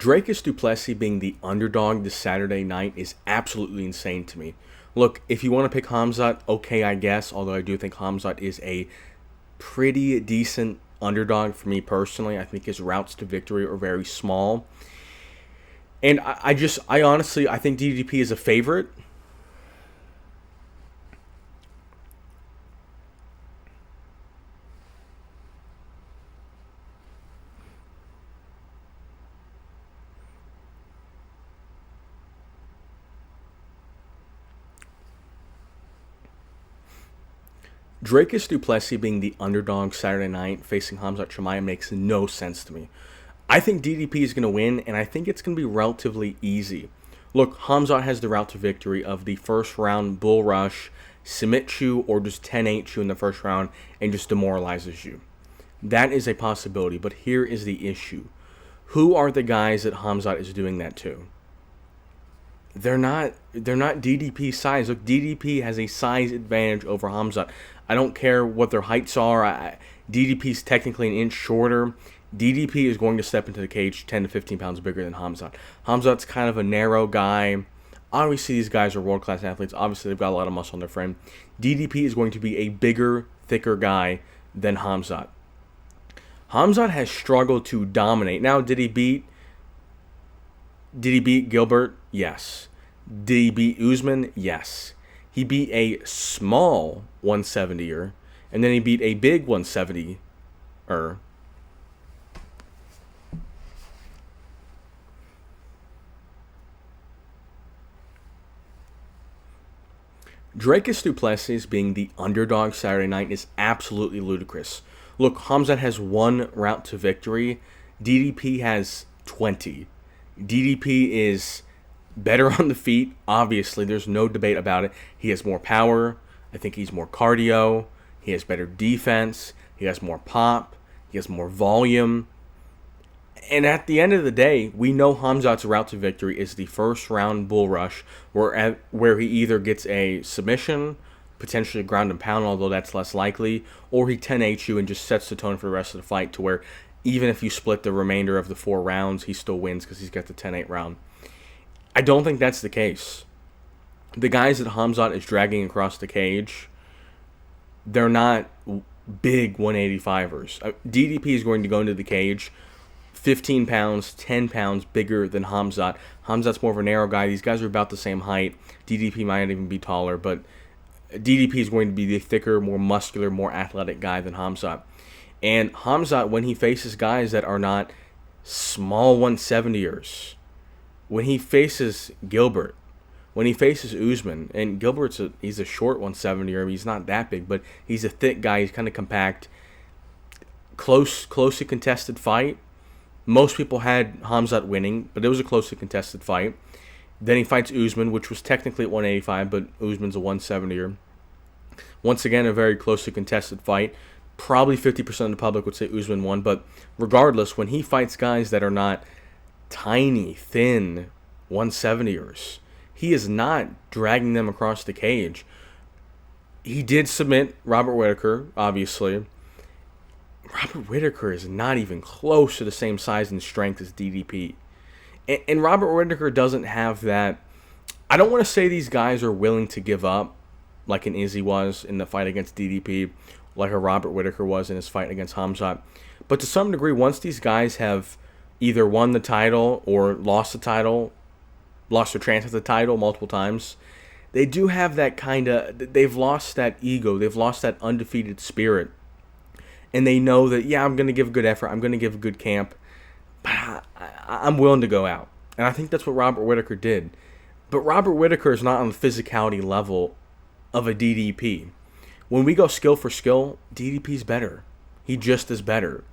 Dracus du Plessis being the underdog this Saturday night is absolutely insane to me. Look, if you want to pick Hamzat, okay, I guess, although I do think Hamzat is a pretty decent underdog for me personally. I think his routes to victory are very small. And I honestly, I think DDP is a favorite. Dracus du Plessis being the underdog Saturday night facing Hamzat Chimaev makes no sense to me. I think DDP is going to win, and I think it's going to be relatively easy. Look, Hamzat has the route to victory of the first round bull rush, submit you, or just 10-8 you in the first round and just demoralizes you. That is a possibility, but here is the issue. Who are the guys that Hamzat is doing that to? They're not DDP size. Look, DDP has a size advantage over Hamzat. I don't care what their heights are. DDP is technically an inch shorter. DDP is going to step into the cage 10 to 15 pounds bigger than Hamzat. Hamzat's kind of a narrow guy. Obviously, these guys are world-class athletes. Obviously, they've got a lot of muscle on their frame. DDP is going to be a bigger, thicker guy than Hamzat. Hamzat has struggled to dominate. Now, did he beat Gilbert? Yes. Did he beat Usman? Yes. He beat a small 170er, and then he beat a big 170er. Dracus du Plessis being the underdog Saturday night is absolutely ludicrous. Look, Hamzat has one route to victory. DDP has 20. DDP is better on the feet, obviously. There's no debate about it. He has more power. I think he's more cardio. He has better defense. He has more pop. He has more volume. And at the end of the day, we know Hamzat's route to victory is the first round bull rush where he either gets a submission, potentially a ground and pound, although that's less likely, or he 10-8 you and just sets the tone for the rest of the fight to where even if you split the remainder of the 4 rounds, he still wins because he's got the 10-8 round. I don't think that's the case. The guys that Hamzat is dragging across the cage, they're not big 185ers. DDP is going to go into the cage 15 pounds, 10 pounds bigger than Hamzat. Hamzat's more of a narrow guy. These guys are about the same height. DDP might even be taller, but DDP is going to be the thicker, more muscular, more athletic guy than Hamzat. And Hamzat, when he faces guys that are not small 170ers, when he faces Gilbert, when he faces Usman, and he's a short 170er, he's not that big, but he's a thick guy, he's kind of compact, closely contested fight. Most people had Hamzat winning, but it was a closely contested fight. Then he fights Usman, which was technically at 185, but Usman's a 170er. Once again, a very closely contested fight. Probably 50% of the public would say Usman won, but regardless, when he fights guys that are not tiny, thin 170ers, he is not dragging them across the cage. He did submit Robert Whittaker, obviously. Robert Whittaker is not even close to the same size and strength as DDP. And Robert Whittaker doesn't have that. I don't want to say these guys are willing to give up like an Izzy was in the fight against DDP, like a Robert Whittaker was in his fight against Hamzat. But to some degree, once these guys have either won the title or lost their chance at the title multiple times, they do have that they've lost that ego, they've lost that undefeated spirit. And they know that, yeah, I'm going to give a good effort, I'm going to give a good camp, but I'm willing to go out. And I think that's what Robert Whittaker did. But Robert Whittaker is not on the physicality level of a DDP. When we go skill for skill, DDP's better. He just is better.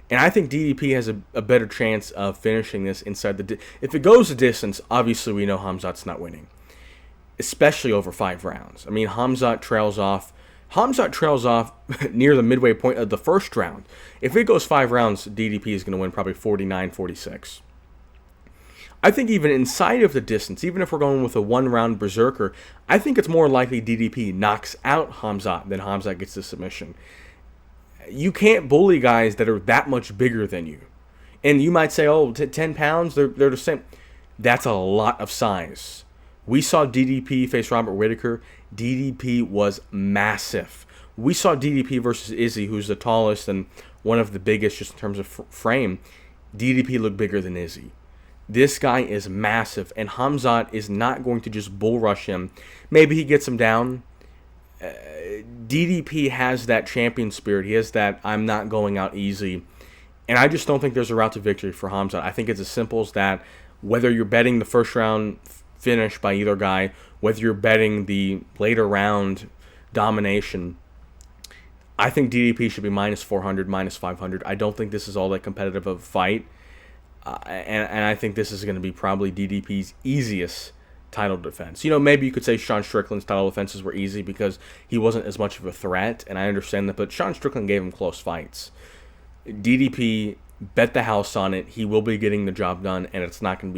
And I think DDP has a better chance of finishing this inside if it goes the distance, obviously we know Hamzat's not winning. Especially over 5 rounds. I mean, Hamzat trails off near the midway point of the first round. If it goes 5 rounds, DDP is going to win probably 49-46. I think even inside of the distance, even if we're going with a 1-round berserker, I think it's more likely DDP knocks out Hamzat than Hamzat gets the submission. You can't bully guys that are that much bigger than you. And you might say, oh, 10 pounds, they're the same. That's a lot of size. We saw DDP face Robert Whittaker. DDP was massive. We saw DDP versus Izzy, who's the tallest and one of the biggest just in terms of frame. DDP looked bigger than Izzy. This guy is massive, and Khamzat is not going to just bull rush him. Maybe he gets him down. DDP has that champion spirit. He has that I'm not going out easy. And I just don't think there's a route to victory for Khamzat. I think it's as simple as that. Whether you're betting the first round finish by either guy, whether you're betting the later round domination, I think DDP should be minus 400, minus 500. I don't think this is all that competitive of a fight. And I think this is going to be probably DDP's easiest title defense. You know, maybe you could say Sean Strickland's title defenses were easy because he wasn't as much of a threat, and I understand that, but Sean Strickland gave him close fights. DDP, bet the house on it. He will be getting the job done, and it's not going to be